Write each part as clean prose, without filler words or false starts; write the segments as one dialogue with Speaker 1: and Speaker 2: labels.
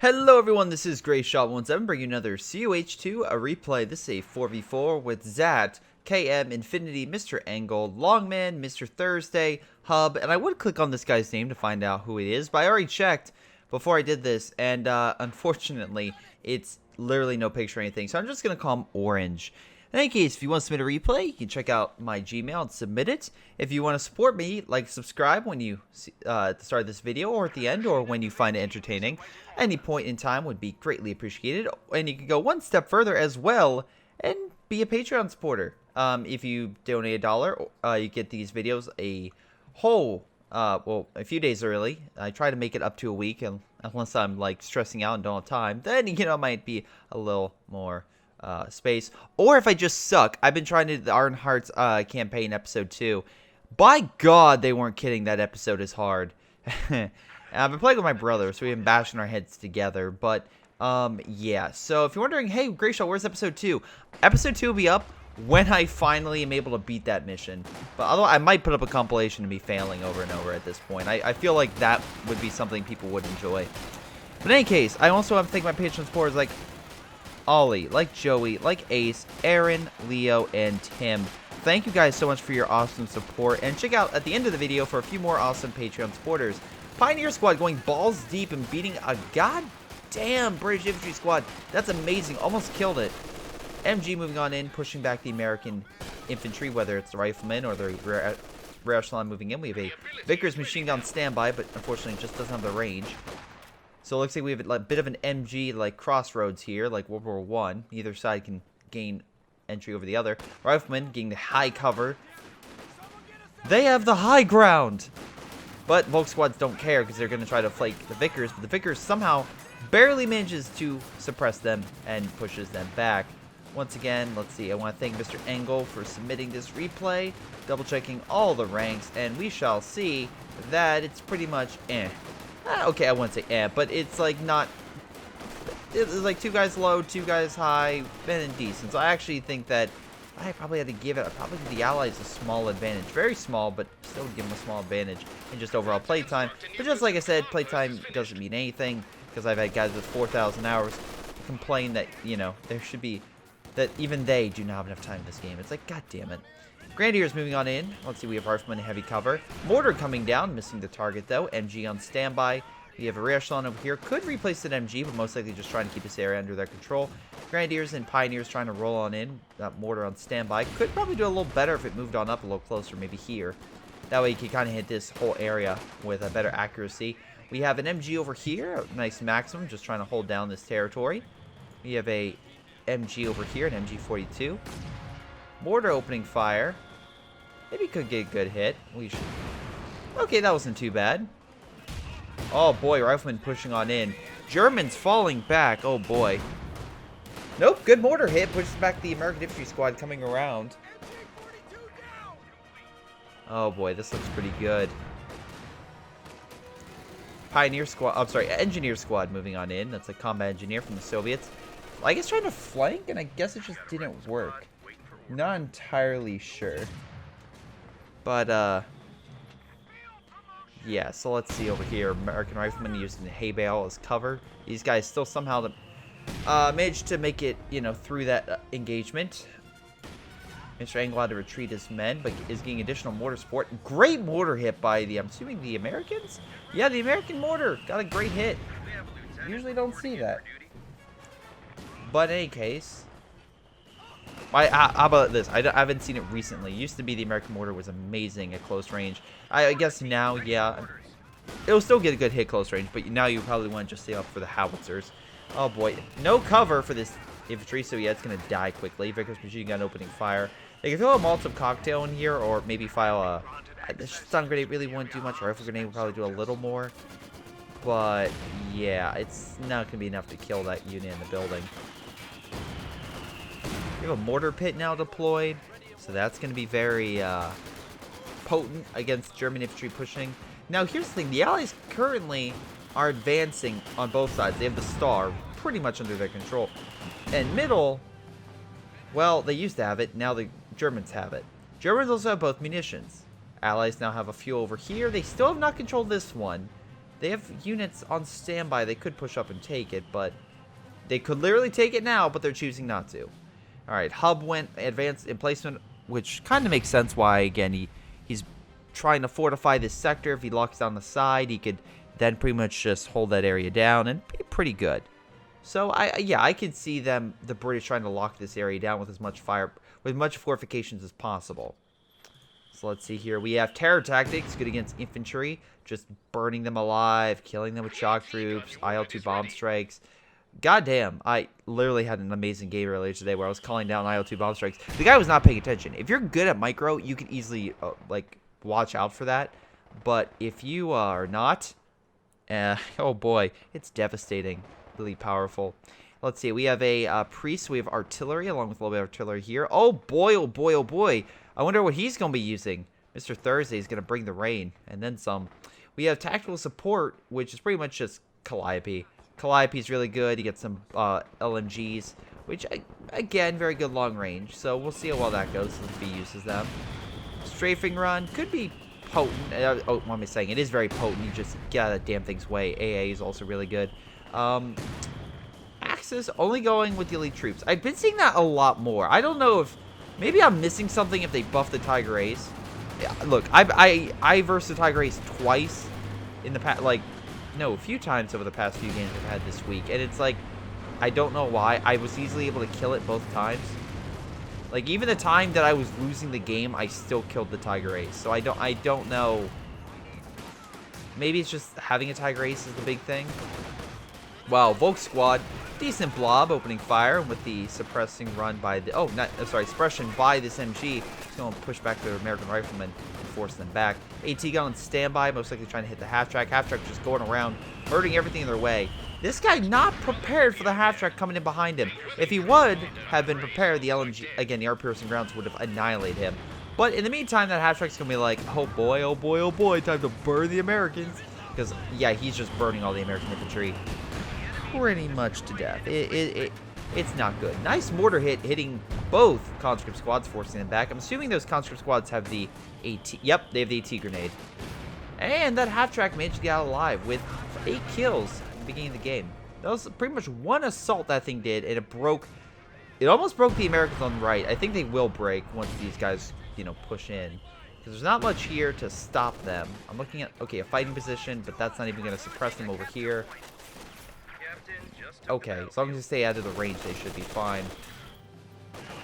Speaker 1: Hello everyone, this is Greyshot17 bringing you another COH2, a replay. This is a 4v4 with Zat, KM, Infinity, Mr. Angle, Longman, Mr. Thursday, Hub, and I would click on this guy's name to find out who it is, but I already checked before I did this, and unfortunately, it's literally no picture or anything, so I'm just going to call him Orange. In any case, if you want to submit a replay, you can check out my Gmail and submit it. If you want to support me, like, subscribe when you at the start of this video or at the end or when you find it entertaining. Any point in time would be greatly appreciated. And you can go one step further as well and be a Patreon supporter. If you donate $1, you get these videos a whole, well, a few days early. I try to make it up to a week, and unless I'm like stressing out and don't have time, then it might be a little more space. Or if I just suck. I've been trying to do the Ironheart's campaign episode 2. By God, they weren't kidding. That episode is hard. I've been playing with my brother, so we've been bashing our heads together. But yeah. So if you're wondering, hey, Greyshot, where's episode 2? Episode 2 will be up when I finally am able to beat that mission. But although I might put up a compilation of me failing over and over at this point. I feel like that would be something people would enjoy. But in any case, I also have to thank my Patreon supporters like Ollie, like Joey, like Ace, Aaron, Leo, and Tim. Thank you guys so much for your awesome support. And check out at the end of the video for a few more awesome Patreon supporters. Pioneer Squad going balls deep and beating a goddamn British Infantry Squad. That's amazing. Almost killed it. MG moving on in, pushing back the American infantry, whether it's the riflemen or the rear echelon moving in. We have a Vickers machine gun standby, but unfortunately it just doesn't have the range. So it looks like we have a bit of an MG like crossroads here, like World War I. Either side can gain entry over the other. Riflemen getting the high cover. They have the high ground! But Volk squads don't care because they're going to try to flake the Vickers. But the Vickers somehow barely manages to suppress them and pushes them back. Once again, let's see. I want to thank Mr. Angle for submitting this replay. Double checking all the ranks. And we shall see that it's pretty much eh. Okay, I wouldn't say eh, but it's like not. It's like 2 guys low, 2 guys high, and decent. So I actually think that I probably had to give it. Probably give the Allies a small advantage, very small, but still give them a small advantage in just overall playtime. But just like I said, playtime doesn't mean anything because I've had guys with 4,000 hours complain that there should be that even they do not have enough time in this game. It's like, god damn it. Grenadiers moving on in. Let's see, we have Riflemen in heavy cover. Mortar coming down, missing the target though. MG on standby. We have a rear echelon over here. Could replace that MG, but most likely just trying to keep this area under their control. Grenadiers and Pioneers trying to roll on in. Mortar on standby. Could probably do a little better if it moved on up a little closer, maybe here. That way you can kind of hit this whole area with a better accuracy. We have an MG over here. A nice maximum, just trying to hold down this territory. We have a MG over here, an MG42. Mortar opening fire. Maybe could get a good hit. We should. Okay, that wasn't too bad. Oh boy, Rifleman pushing on in. Germans falling back. Oh boy. Nope, good mortar hit. Pushes back the American infantry squad coming around. Oh boy, this looks pretty good. Pioneer squad. I'm sorry, engineer squad moving on in. That's a combat engineer from the Soviets. I guess trying to flank, and I guess it just didn't work. Not entirely sure. But, yeah, so let's see over here. American Riflemen using the hay bale as cover. These guys still somehow managed to make it, through that engagement. Mr. Angle had to retreat his men, but is getting additional mortar support. Great mortar hit by I'm assuming the Americans? Yeah, the American mortar got a great hit. Usually don't see that. But in any case, how about this? I haven't seen it recently. It used to be the American mortar was amazing at close range. I guess now, yeah, it'll still get a good hit close range, but now you probably want to just stay up for the howitzers. Oh boy, no cover for this infantry, so yeah, it's going to die quickly. Vickers machine gun opening fire. They can throw a Molotov cocktail in here, or maybe file a stun grenade really won't do much. Rifle grenade will probably do a little more. But yeah, it's not going to be enough to kill that unit in the building. We have a mortar pit now deployed, so that's going to be very potent against German infantry pushing. Now, here's the thing. The Allies currently are advancing on both sides. They have the star pretty much under their control. And middle, well, they used to have it. Now the Germans have it. Germans also have both munitions. Allies now have a few over here. They still have not controlled this one. They have units on standby. They could push up and take it, but they could literally take it now, but they're choosing not to. All right, Hub went advanced emplacement, which kind of makes sense why, again, he's trying to fortify this sector. If he locks down the side, he could then pretty much just hold that area down and be pretty good. So, I could see the British trying to lock this area down with as much fortifications as possible. So let's see here. We have terror tactics, good against infantry, just burning them alive, killing them with shock troops, IL-2 bomb strikes. Goddamn, I literally had an amazing game earlier today where I was calling down IL-2 bomb strikes. The guy was not paying attention. If you're good at micro, you can easily, watch out for that. But if you are not, oh boy, it's devastating. Really powerful. Let's see, we have a priest, we have artillery, along with a little bit of artillery here. Oh boy, oh boy, oh boy. I wonder what he's going to be using. Mr. Thursday is going to bring the rain, and then some. We have tactical support, which is pretty much just Calliope. Calliope is really good. You get some LMGs, which, again, very good long range. So we'll see how well that goes if he uses them. Strafing run could be potent. What am I saying? It is very potent. You just get out of that damn thing's way. AA is also really good. Axis only going with the elite troops. I've been seeing that a lot more. I don't know if maybe I'm missing something if they buff the Tiger Ace. Yeah, look, I versed the Tiger Ace twice in the past, a few times over the past few games I've had this week, and it's like I don't know why I was easily able to kill it both times. Like even the time that I was losing the game, I still killed the Tiger Ace. So I don't know. Maybe it's just having a Tiger Ace is the big thing. Wow, Volk Squad, decent blob opening fire with the suppressing run by the suppression by this MG. It's going to push back the American riflemen and force them back. AT gun on standby, most likely trying to hit the half track. Half track just going around, hurting everything in their way. This guy not prepared for the half track coming in behind him. If he would have been prepared, the LMG, again, the artillery grounds would have annihilated him. But in the meantime, that half track's going to be like, oh boy, oh boy, oh boy, time to burn the Americans. Because, yeah, he's just burning all the American infantry pretty much to death. It's not good. Nice mortar hit hitting both conscript squads, forcing them back. I'm assuming those conscript squads have the AT. Yep, they have the AT grenade. And that half track managed to get out alive with 8 kills at the beginning of the game. That was pretty much one assault that thing did, and it broke. It almost broke the Americans on the right. I think they will break once these guys, push in. Because there's not much here to stop them. I'm looking at, okay, a fighting position, but that's not even going to suppress them over here. Okay, as long as they stay out of the range, they should be fine.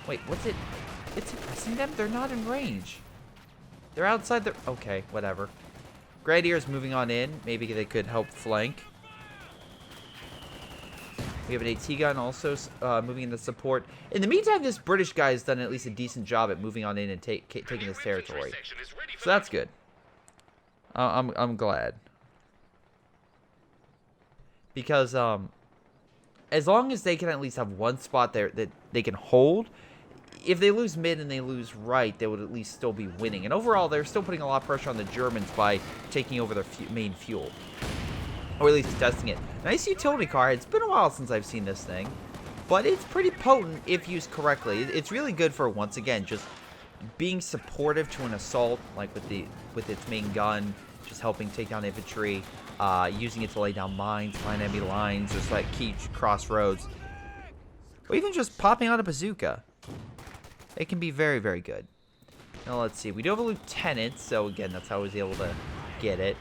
Speaker 1: Wait, what's it? It's suppressing them? They're not in range. They're outside their... Okay, whatever. Grenadiers moving on in. Maybe they could help flank. We have an AT gun also moving into support. In the meantime, this British guy has done at least a decent job at moving on in and taking this territory. So that's good. I'm glad. Because, as long as they can at least have one spot there that they can hold, if they lose mid and they lose right, they would at least still be winning. And overall, they're still putting a lot of pressure on the Germans by taking over their main fuel. Or at least testing it. Nice utility car. It's been a while since I've seen this thing. But it's pretty potent if used correctly. It's really good for, once again, just being supportive to an assault, like with its main gun, just helping take down infantry. Using it to lay down mines, find enemy lines, just like key crossroads. Or even just popping out a bazooka. It can be very, very good. Now let's see. We do have a lieutenant, so again, that's how I was able to get it.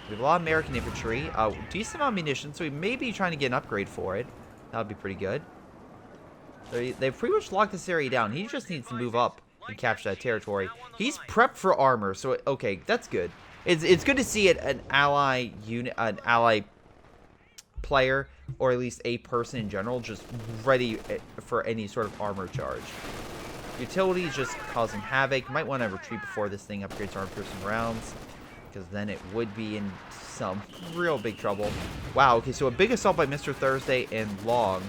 Speaker 1: We have a lot of American infantry. Decent amount of munitions, so we may be trying to get an upgrade for it. That would be pretty good. They've pretty much locked this area down. He just needs to move up and capture that territory. He's prepped for armor, so okay, that's good. It's good to see an ally unit, an ally player, or at least a person in general, just ready for any sort of armor charge. Utility is just causing havoc. Might want to retreat before this thing upgrades armor-piercing rounds, because then it would be in some real big trouble. Wow. Okay, so a big assault by Mr. Thursday and Long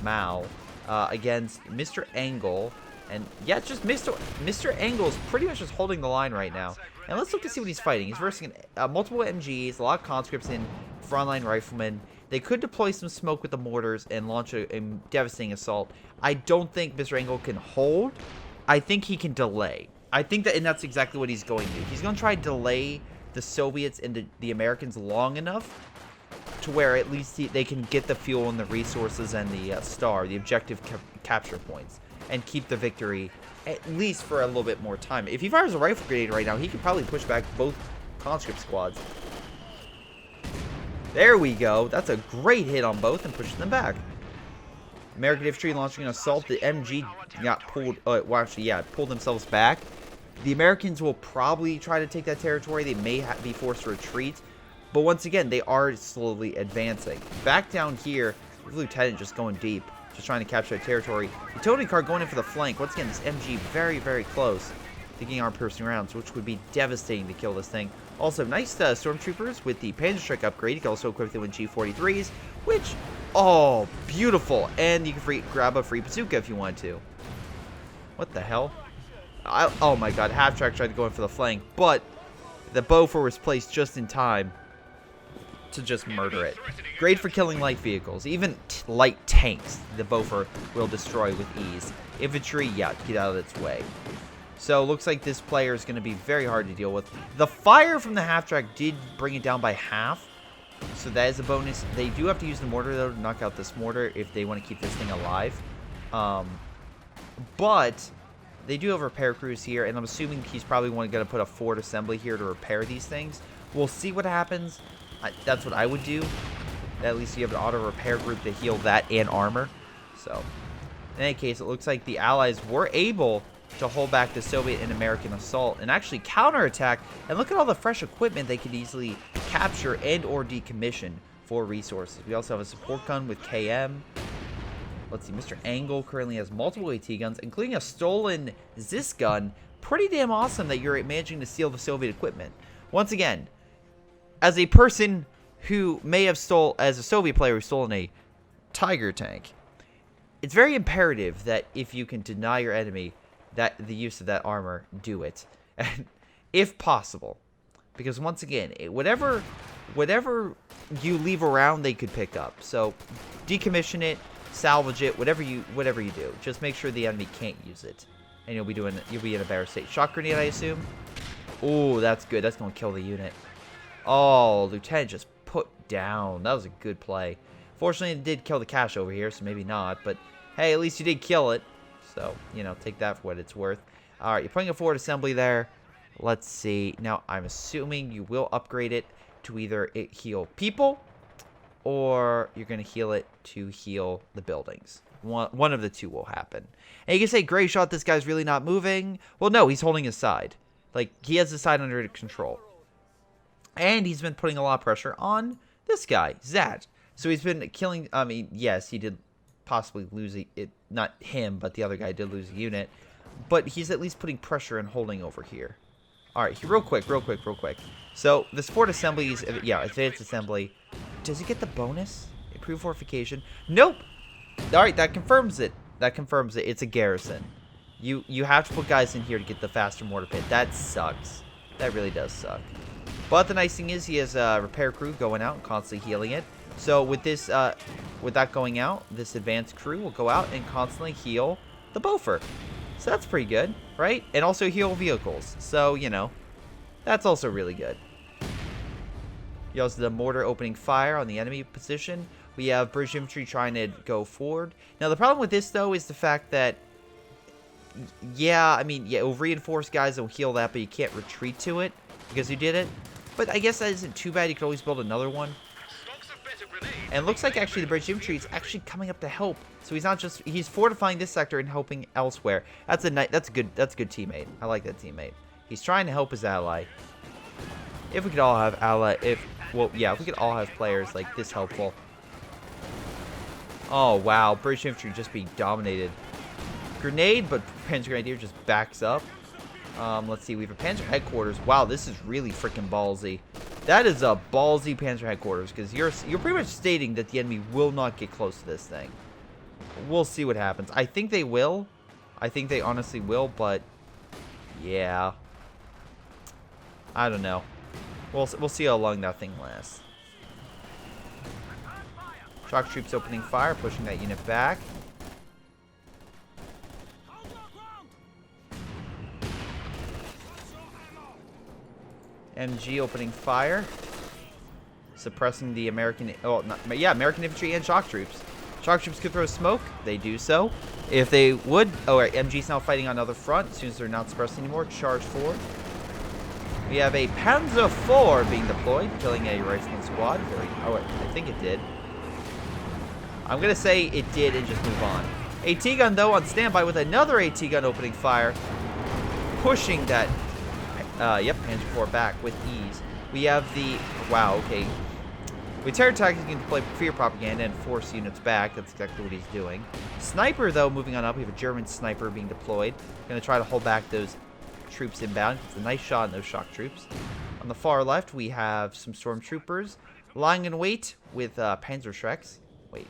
Speaker 1: Mao against Mr. Angle. And yeah, it's just Mr. Angle's pretty much just holding the line right now. And let's look to see what he's fighting. He's versing multiple MGs, a lot of conscripts in frontline riflemen. They could deploy some smoke with the mortars and launch a devastating assault. I don't think Mr. Angle can hold. I think he can delay. I think that, and that's exactly what he's going to do. He's going to try to delay the Soviets and the Americans long enough to where at least they can get the fuel and the resources and the the objective capture points, and keep the victory at least for a little bit more time. If he fires a rifle grenade right now, he could probably push back both conscript squads. There we go. That's a great hit on both and pushes them back. American infantry launching an assault. The MG got pulled. Well, actually, yeah, pulled themselves back. The Americans will probably try to take that territory. They may be forced to retreat. But once again, they are slowly advancing. Back down here, the lieutenant just going deep. Just trying to capture that territory. Utility car going in for the flank. Once again, this MG very, very close. Taking arm-piercing rounds, which would be devastating to kill this thing. Also, nice stormtroopers with the Panzer Strike upgrade. You can also equip them with G43s, which, oh, beautiful. And you can grab a free bazooka if you want to. What the hell? Oh my god, half-track tried to go in for the flank, but the Bofor was placed just in time to just murder it. Great for killing light vehicles. Even light tanks, the Bofor will destroy with ease. Infantry, yeah, get out of its way. So, looks like this player is going to be very hard to deal with. The fire from the half-track did bring it down by half, so that is a bonus. They do have to use the mortar, though, to knock out this mortar if they want to keep this thing alive. But they do have repair crews here, and I'm assuming he's probably going to put a Ford assembly here to repair these things. We'll see what happens. That's what I would do. At least you have an auto repair group to heal that and armor. So, in any case, it looks like the Allies were able to hold back the Soviet and American assault and actually counterattack. And look at all the fresh equipment they could easily capture and or decommission for resources. We also have a support gun with KM. Let's see, Mr. Angle currently has multiple AT guns, including a stolen Zis gun. Pretty damn awesome that you're managing to steal the Soviet equipment. Once again, as a person who may have as a Soviet player who's stolen a Tiger tank, it's very imperative that if you can deny your enemy the use of that armor, do it. And if possible. Because once again, whatever you leave around, they could pick up. So decommission it, salvage it, whatever you do. Just make sure the enemy can't use it. And you'll be in a better state. Shock grenade, I assume? Oh, that's good. That's gonna kill the unit. Oh, Lieutenant just put down. That was a good play. Fortunately, it did kill the cache over here, so maybe not. But hey, at least you did kill it. So, you know, take that for what it's worth. Alright, you're putting a forward assembly there. Let's see. Now, I'm assuming you will upgrade it to either heal people, or you're going to heal it to heal the buildings. One of the two will happen. And you can say, Greyshot, this guy's really not moving. Well, no, he's holding his side. Like, he has his side under control. And he's been putting a lot of pressure on this guy, Zad. So he's been killing, I mean, yes, he did possibly lose it, not him, but the other guy did lose a unit, but he's at least putting pressure and holding over here. Alright, real quick. So, the support assembly is, yeah, advanced assembly. Does it get the bonus? Improved fortification? Nope! Alright, that confirms it. It's a garrison. You have to put guys in here to get the faster mortar pit. That sucks. That really does suck. But the nice thing is he has a repair crew going out and constantly healing it. So with this, with that going out, this advanced crew will go out and constantly heal the Bofor. So that's pretty good, right? And also heal vehicles. So, you know, that's also really good. You also have the mortar opening fire on the enemy position. We have British infantry trying to go forward. Now, the problem with this, though, is the fact that, yeah, I mean, yeah, it'll reinforce guys, it'll heal that, but you can't retreat to it because you did it. But I guess that isn't too bad. You could always build another one. And it looks like actually the British infantry is actually coming up to help. So he's not just, he's fortifying this sector and helping elsewhere. That's a good teammate. I like that teammate. He's trying to help his ally. If we could all have if we could all have players like this helpful. Oh wow, British infantry just being dominated. Grenade, but Panzer Grenadier just backs up. Let's see, we have a Panzer headquarters. Wow, this is really freaking ballsy. That is a ballsy Panzer headquarters, because you're pretty much stating that the enemy will not get close to this thing. We'll see what happens. I think they will. I think they honestly will, but yeah, I don't know. We'll see how long that thing lasts. Shock troops opening fire, pushing that unit back. MG opening fire. Suppressing the American... Oh, yeah, American infantry and shock troops. Shock troops could throw smoke. They do so. If they would... Oh, right, MG's now fighting on the other front. As soon as they're not suppressed anymore, charge forward. We have a Panzer IV being deployed, killing a rifleman squad. Oh, wait, I think it did. I'm going to say it did and just move on. AT gun, though, on standby with another AT gun opening fire. Pushing that, yep, Panzer IV back with ease. We have the, wow, okay. With terror tactics, you can deploy fear propaganda and force units back. That's exactly what he's doing. Sniper, though, moving on up. We have a German sniper being deployed. Going to try to hold back those troops inbound. It's a nice shot on those shock troops. On the far left, we have some stormtroopers lying in wait with Panzer Shreks. Wait.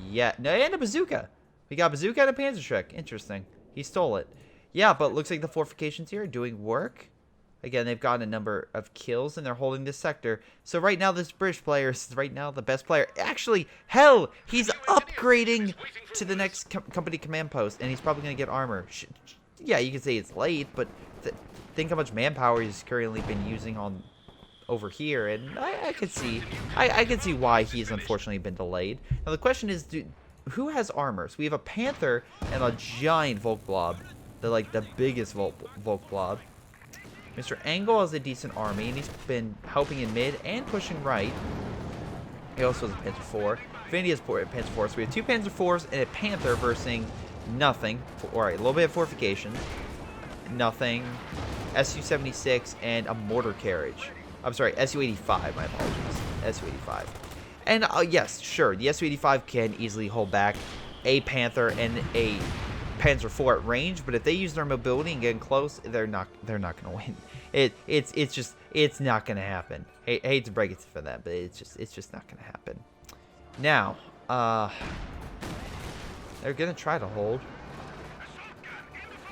Speaker 1: Yeah, no, and a bazooka. We got a bazooka and a Panzer Shrek. Interesting. He stole it. Yeah, but looks like the fortifications here are doing work. Again, they've gotten a number of kills, and they're holding this sector. So right now, this British player is right now the best player. Actually, hell, he's upgrading to the next company command post, and he's probably going to get armor. Yeah, you can say it's late, but think how much manpower he's currently been using on over here, and I could see why he's unfortunately been delayed. Now the question is, who has armor? So we have a Panther and a giant Volk blob. They're like the biggest Volk blob. Mr. Angle has a decent army, and he's been helping in mid and pushing right. He also has a Panzer IV. Vandy has Panzer IV. So we have two Panzer IVs and a Panther versus nothing. Alright, a little bit of fortifications. Nothing. Su-76 and a mortar carriage. I'm sorry, Su-85, my apologies. Su-85. And yes, sure, the Su-85 can easily hold back a Panther and a Panzer IV at range, but if they use their mobility and get in close, they're not going to win. It's not going to happen. I hate to break it for them, but it's just not going to happen. Now, they're going to try to hold.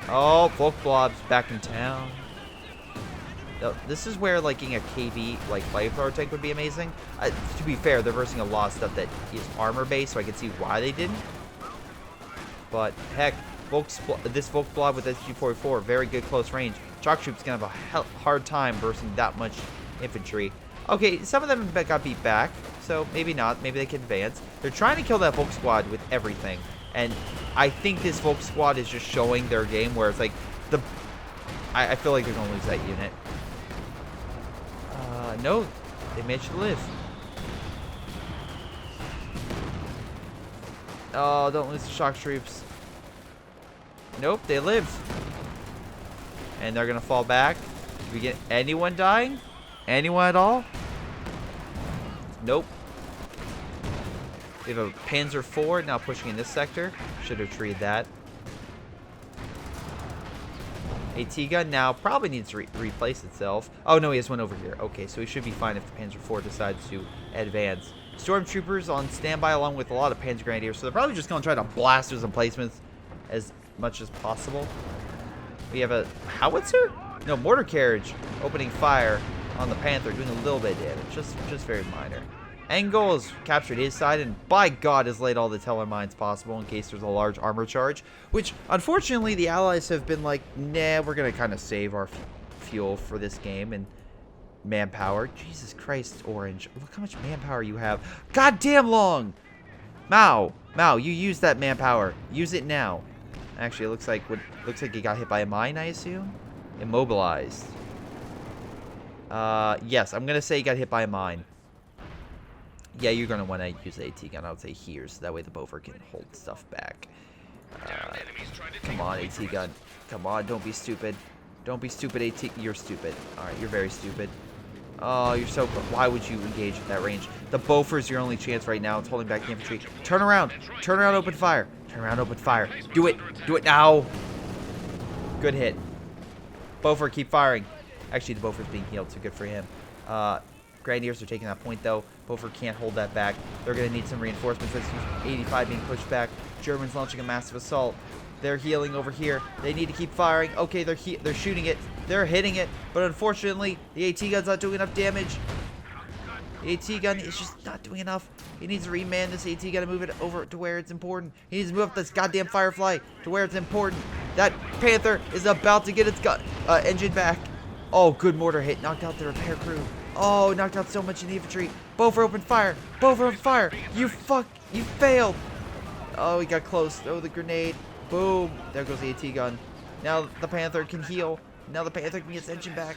Speaker 1: Oh, Volk Blob's back in town. Now, this is where, like, getting a KV, like, flamethrower tank would be amazing. To be fair, they're versing a lot of stuff that is armor-based, so I can see why they didn't. But, heck, this Volk Blob with SG-44, very good close range. Shock Troops going to have a hard time versing that much infantry. Okay, some of them got beat back, so maybe not. Maybe they can advance. They're trying to kill that Volk Squad with everything. And I think this Volk Squad is just showing their game where it's like, I feel like they're going to lose that unit. No, they managed to live. Oh, don't lose the shock troops. Nope, they lived. And they're going to fall back. Did we get anyone dying? Anyone at all? Nope. We have a Panzer IV now pushing in this sector. Should have treated that. AT gun now probably needs to replace itself. Oh, no, he has one over here. Okay, so he should be fine if the Panzer IV decides to advance. Stormtroopers on standby along with a lot of Panzer Grenadiers, so they're probably just going to try to blast through some placements as much as possible. We have a howitzer? No, mortar carriage opening fire on the Panther, doing a little bit of damage, just very minor. Angle has captured his side, and by God has laid all the teller mines possible in case there's a large armor charge, which unfortunately the Allies have been like, nah, we're going to kind of save our fuel for this game and manpower. Jesus Christ, Orange. Look how much manpower you have. Goddamn long! Mao, you use that manpower. Use it now. Actually, it looks like he got hit by a mine, I assume? Immobilized. Yes, I'm going to say he got hit by a mine. Yeah, you're going to want to use the AT gun, I would say here, so that way the Bofer can hold stuff back. Come on, AT gun. Come on, don't be stupid. Don't be stupid, AT. You're stupid. Alright, you're very stupid. Oh, you're so... Why would you engage at that range? The Bofer's your only chance right now. It's holding back the infantry. Turn around. Turn around, open fire. Turn around, open fire. Do it. Do it now. Good hit. Bofer, keep firing. Actually, the Bofer's being healed, so good for him. Grenadiers are taking that point, though. Bofer can't hold that back. They're going to need some reinforcements. That's 85 being pushed back. Germans launching a massive assault. They're healing over here. They need to keep firing. Okay, they're shooting it. They're hitting it. But unfortunately, the AT gun's not doing enough damage. The AT gun is just not doing enough. He needs to reman this AT gun and move it over to where it's important. He needs to move up this goddamn Firefly to where it's important. That Panther is about to get its gun engine back. Oh, good mortar hit. Knocked out the repair crew. Oh, knocked out so much in the infantry. Bofer open fire. Bofer open fire. You failed. Oh, he got close. Oh, the grenade. Boom. There goes the AT gun. Now the Panther can heal. Now the Panther can get his engine back.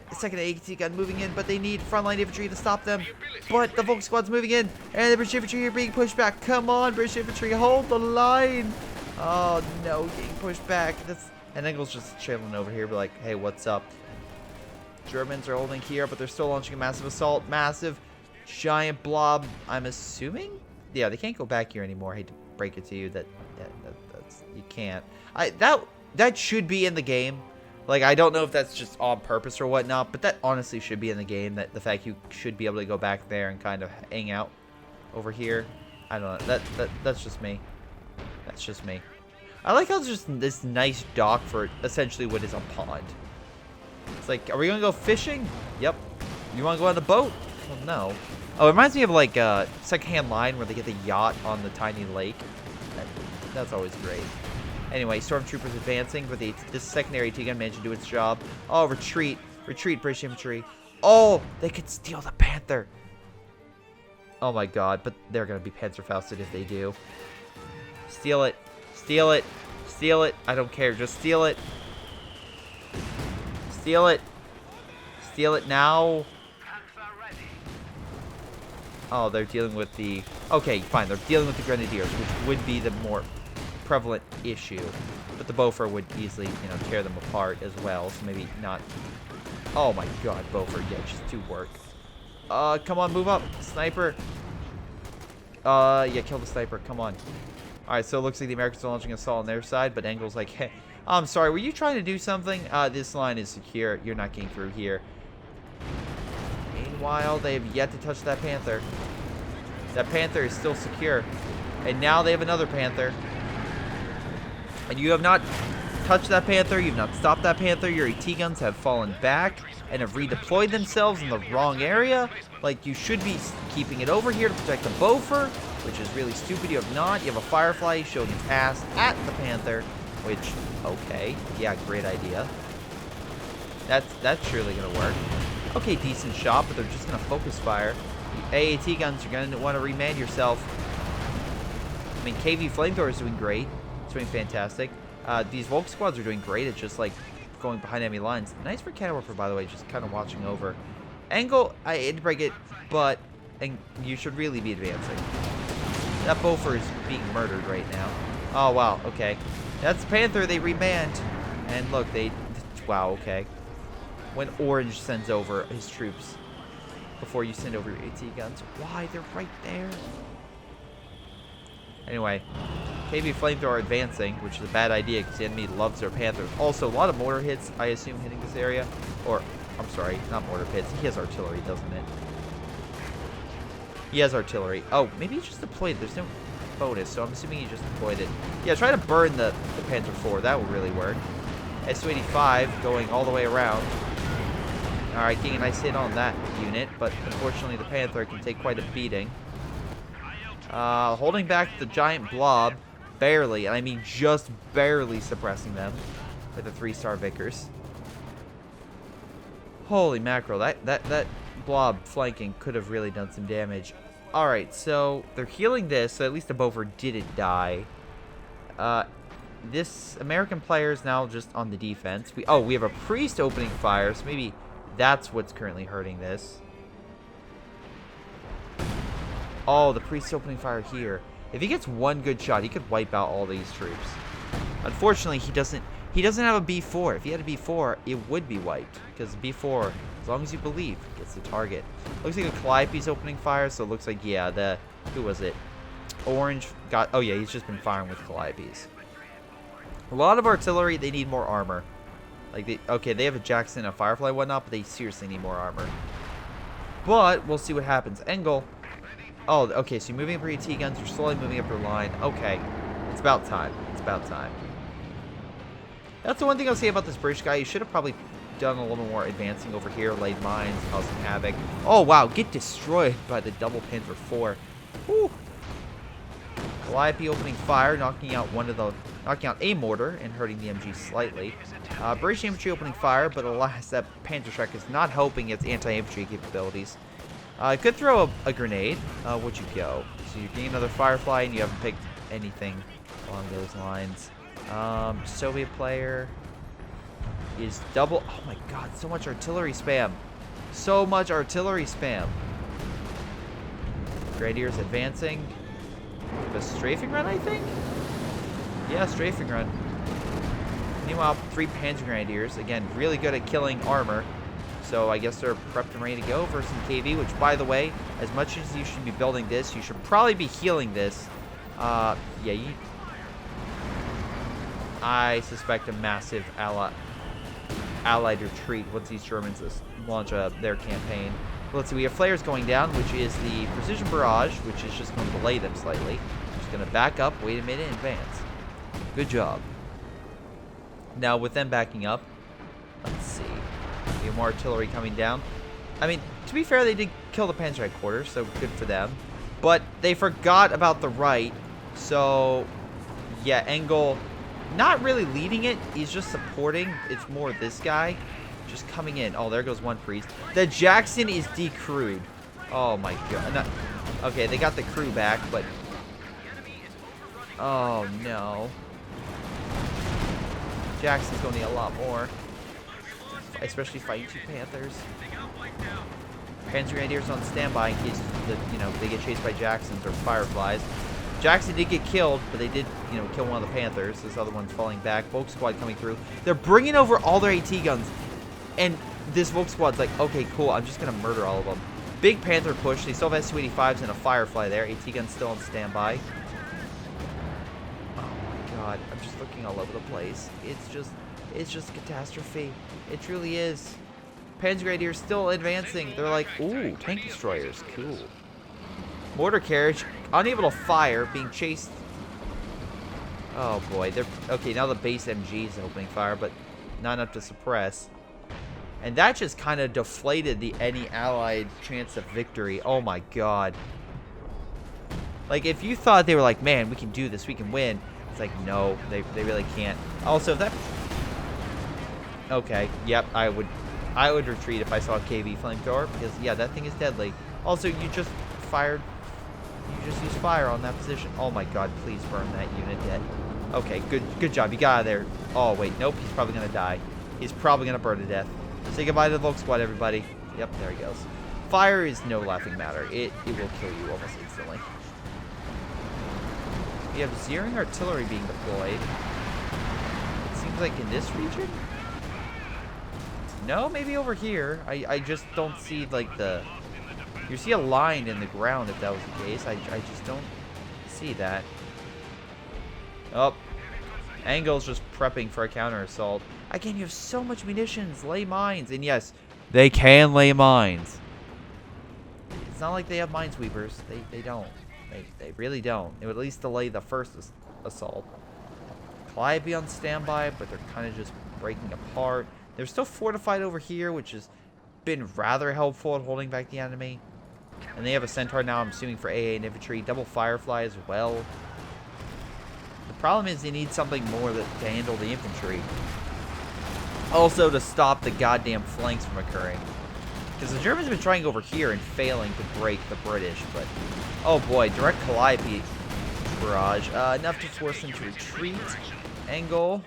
Speaker 1: The second AT gun moving in, but they need frontline infantry to stop them. But the Volk squad's moving in, and the British infantry are being pushed back. Come on, British infantry, hold the line. Oh no, getting pushed back. And Engel's just trailing over here, but like, hey, what's up? Germans are holding here, but they're still launching a massive assault. Massive, giant blob. I'm assuming, yeah, they can't go back here anymore. I hate to break it to you that's you can't. That should be in the game. Like, I don't know if that's just on purpose or whatnot, but that honestly should be in the game. That the fact you should be able to go back there and kind of hang out over here. I don't know. That's just me. That's just me. I like how it's just this nice dock for essentially what is a pond. It's like, are we gonna go fishing? Yep. You want to go on the boat? Well, no. Oh, it reminds me of like a secondhand line where they get the yacht on the tiny lake. That's always great. Anyway, stormtroopers advancing, but this secondary T-gun managed to do its job. Oh, retreat. Retreat, British infantry. Oh, they could steal the Panther. Oh my god, but they're going to be Panzerfausted if they do. Steal it. Steal it. Steal it. I don't care. Just steal it. Steal it. Steal it now. Oh, they're dealing with the... Okay, fine. They're dealing with the Grenadiers, which would be the more prevalent issue. But the Bofer would easily, you know, tear them apart as well. So maybe not... Oh my god, Bofer. Yeah, just do work. Come on, move up. Sniper. Yeah, kill the sniper. Come on. Alright, so it looks like the Americans are launching an assault on their side, but Engel's like, hey, I'm sorry, were you trying to do something? This line is secure. You're not getting through here. Meanwhile, they have yet to touch that Panther. That Panther is still secure. And now they have another Panther. And you have not touched that Panther. You've not stopped that Panther. Your AT guns have fallen back and have redeployed themselves in the wrong area. Like, you should be keeping it over here to protect the Bofer, which is really stupid. You have not. You have a Firefly showing its ass at the Panther, which, okay. Yeah, great idea. That's surely going to work. Okay, decent shot, but they're just going to focus fire. The AAT guns, you're going to want to reman yourself. I mean, KV Flamethrower is doing great. It's doing fantastic. These Volk squads are doing great. It's just like going behind enemy lines. Nice for Cannon Warfare, by the way, just kind of watching over. Angle, I hate to break it, but and you should really be advancing. That Bofer is being murdered right now. Oh, wow, okay. That's Panther, they remanned. And look, wow, okay. When Orange sends over his troops before you send over your AT guns. Why? They're right there. Anyway, KV Flamethrower advancing, which is a bad idea because the enemy loves their Panthers. Also, a lot of mortar hits, I assume, hitting this area. Or, I'm sorry, not mortar hits. He has artillery, doesn't it? He has artillery. Oh, maybe he just deployed. There's no bonus, so I'm assuming he just deployed it. Yeah, try to burn the Panther 4. That will really work. Su-85 going all the way around. Alright, getting a nice hit on that unit, but unfortunately the Panther can take quite a beating. Holding back the giant blob, barely, and I mean just barely suppressing them with the 3-star Vickers. Holy mackerel, that blob flanking could have really done some damage. Alright, so they're healing this, so at least the Bofer didn't die. This American player is now just on the defense. We have a priest opening fire, so maybe that's what's currently hurting this. Oh, the priest's opening fire here. If he gets one good shot, he could wipe out all these troops. Unfortunately, he doesn't have a B4. If he had a B4, it would be wiped. Because B4, as long as you believe, gets the target. Looks like a Calliope's opening fire, so it looks like, yeah, who was it? Orange got, oh yeah, he's just been firing with Calliopes. A lot of artillery, they need more armor. Like, they have a Jackson, a Firefly, whatnot, but they seriously need more armor. But, we'll see what happens. Engel. Oh, okay, so you're moving up your AT guns, you're slowly moving up your line. Okay, it's about time. It's about time. That's the one thing I'll say about this British guy. You should have probably done a little more advancing over here, laid mines, causing havoc. Oh, wow, get destroyed by the double Panther 4. Whew. Calliope opening fire, knocking out a mortar and hurting the MG slightly. British infantry opening fire, but alas, that Panzerschreck is not helping its anti-infantry capabilities. Could throw a grenade. Would you go? So you're getting another Firefly, and you haven't picked anything along those lines. Soviet player is double. Oh my god, so much artillery spam. So much artillery spam. Grenadiers advancing. A strafing run, I think? Yeah, strafing run. Meanwhile, 3 Panzer Grenadiers. Again, really good at killing armor. So I guess they're prepped and ready to go for some KV, which, by the way, as much as you should be building this, you should probably be healing this. Yeah, I suspect a massive allied retreat once these Germans launch their campaign. Let's see, we have flares going down, which is the precision barrage, which is just going to delay them slightly. Just going to back up, wait a minute, and advance. Good job. Now, with them backing up, let's see. We have more artillery coming down. I mean, to be fair, they did kill the Panzer headquarters, so good for them. But they forgot about the right, so yeah, Engel not really leading it. He's just supporting. It's more this guy just coming in. Oh, there goes one priest. The Jackson is decrewed. Oh my god. No. Okay, they got the crew back, but oh no. Jackson's going to need a lot more, especially fighting 2 Panthers. Panzer Grenadiers on standby in case they get chased by Jacksons or Fireflies. Jackson did get killed, but they did, kill one of the Panthers. This other one's falling back. Volk Squad coming through. They're bringing over all their AT guns. And this Volk Squad's like, okay, cool. I'm just going to murder all of them. Big Panther push. They still have Su-85s and a Firefly there. AT gun's still on standby. Oh my god. I'm just looking all over the place. It's just catastrophe. It truly is. Panzer Grenadiers still advancing. They're like, ooh, tank destroyers. Cool. Mortar carriage, unable to fire, being chased. Oh boy, okay. Now the base MG is opening fire, but not enough to suppress. And that just kind of deflated any Allied chance of victory. Oh my god. Like, if you thought they were like, man, we can do this, we can win. It's like, no, they really can't. Also, if that. Okay, yep, I would retreat if I saw a KV flamethrower, because yeah, that thing is deadly. Also, you just used fire on that position. Oh my god, please burn that unit dead. Okay, good job. You got out of there. Oh wait, nope, he's probably gonna die. He's probably gonna burn to death. Say goodbye to the Volk Squad, everybody. Yep, there he goes. Fire is no laughing matter. It will kill you almost instantly. We have Zeering artillery being deployed. It seems like in this region? No, maybe over here. I just don't see, like, the... You see a line in the ground if that was the case. I just don't see that. Oh. Angel's just prepping for a counter-assault. Again, you have so much munitions. Lay mines. And yes, they can lay mines. It's not like they have minesweepers. They don't. They really don't. It would at least delay the first assault. Calliope on standby, but they're kind of just breaking apart. They're still fortified over here, which has been rather helpful at holding back the enemy. And they have a Centaur now, I'm assuming, for AA and infantry. Double Firefly as well. The problem is they need something more to handle the infantry. Also to stop the goddamn flanks from occurring. Because the Germans have been trying over here and failing to break the British, but... Oh boy, direct Calliope barrage. Enough to force them to retreat. Engel,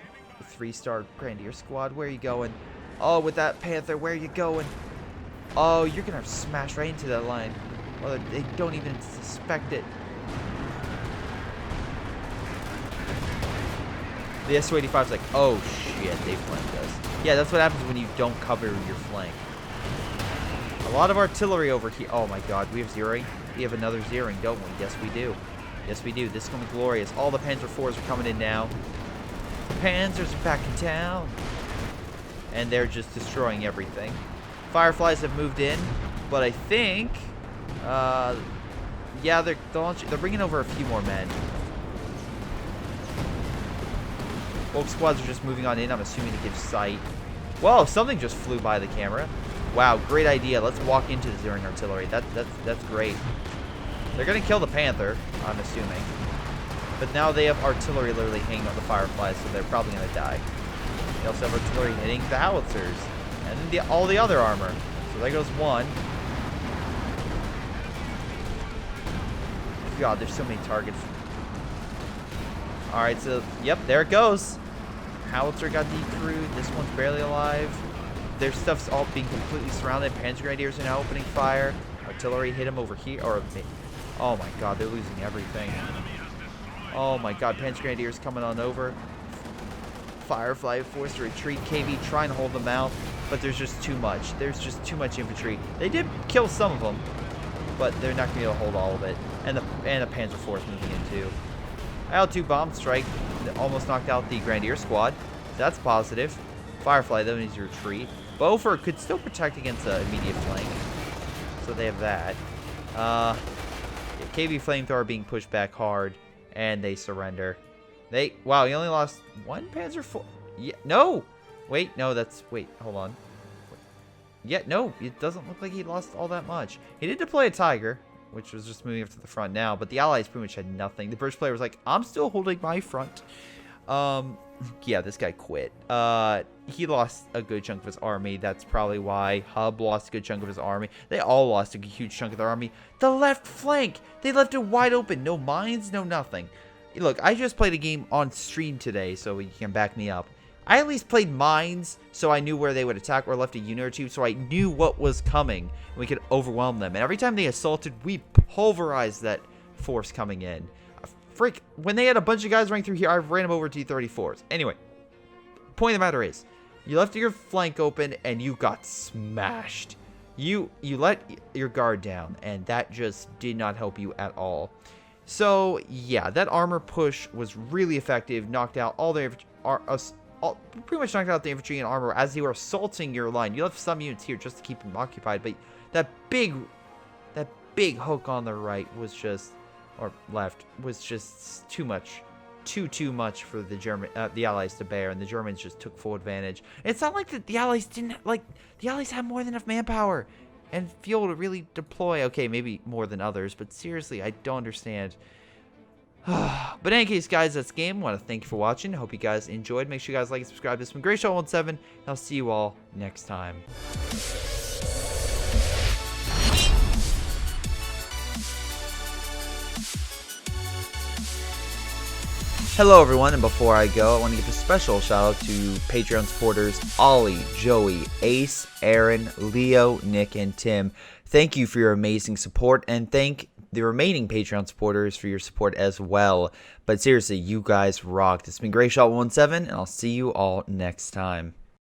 Speaker 1: 3-star Grenadier Squad, where are you going? Oh, with that Panther, where are you going? Oh, you're gonna smash right into that line. Well, they don't even suspect it. The Su-85's like, oh shit, they flanked us. Yeah, that's what happens when you don't cover your flank. A lot of artillery over here. Oh my god, we have zeroing. We have another zeroing, don't we? Yes, we do. Yes, we do. This is going to be glorious. All the Panzer IVs are coming in now. Panzers are back in town. And they're just destroying everything. Fireflies have moved in, but I think, yeah, they're bringing over a few more men. Volk Squads are just moving on in, I'm assuming to give sight. Whoa, something just flew by the camera. Wow, great idea. Let's walk into the zeroing artillery. That's great. They're gonna kill the Panther, I'm assuming. But now they have artillery literally hanging on the Fireflies, so they're probably going to die. They also have artillery hitting the howitzers. And then all the other armor. So there goes one. God, there's so many targets. Alright, so, yep, there it goes. Howitzer got decrewed. This one's barely alive. Their stuff's all being completely surrounded. Panzer Grenadiers are now opening fire. Artillery hit them over here. Oh my god, they're losing everything. Oh my god, Panzer Grenadiers coming on over. Firefly forced to retreat. KV trying to hold them out, but there's just too much. There's just too much infantry. They did kill some of them, but they're not going to be able to hold all of it. And the Panzer Force moving in too. IL-2 bomb strike almost knocked out the Grenadier squad. That's positive. Firefly though needs to retreat. Beaufort could still protect against an immediate flank, so they have that. KV Flamethrower being pushed back hard, and they surrender. Wow, he only lost one Panzer Force. Yeah, no! Wait, no, hold on. Yeah, no, it doesn't look like he lost all that much. He did deploy a Tiger, which was just moving up to the front now, but the Allies pretty much had nothing. The British player was like, I'm still holding my front. Yeah, this guy quit. He lost a good chunk of his army. That's probably why Hub lost a good chunk of his army. They all lost a huge chunk of their army. The left flank, they left it wide open. No mines, no nothing. Look, I just played a game on stream today, so you can back me up. I at least played mines, so I knew where they would attack, or left a unit or two, so I knew what was coming, and we could overwhelm them. And every time they assaulted, we pulverized that force coming in. Freak, when they had a bunch of guys running through here, I ran them over T-34s. Anyway, point of the matter is, you left your flank open, and you got smashed. You let your guard down, and that just did not help you at all. So, yeah, that armor push was really effective, knocked out all their... pretty much knocked out the infantry and armor as they were assaulting your line. You left some units here just to keep them occupied, but that big hook on the right was just, or left, was just too much. Too much for the Allies to bear, and the Germans just took full advantage. It's not like the Allies the Allies had more than enough manpower and fuel to really deploy. Okay, maybe more than others, but seriously, I don't understand. But in any case, guys, that's the game. I want to thank you for watching. I hope you guys enjoyed. Make sure you guys like and subscribe. This has been Greyshot17, and I'll see you all next time. Hello, everyone, and before I go, I want to give a special shout out to Patreon supporters Ollie, Joey, Ace, Aaron, Leo, Nick, and Tim. Thank you for your amazing support, and thank the remaining Patreon supporters for your support as well. But seriously, you guys rocked. It's been Greyshot17, and I'll see you all next time.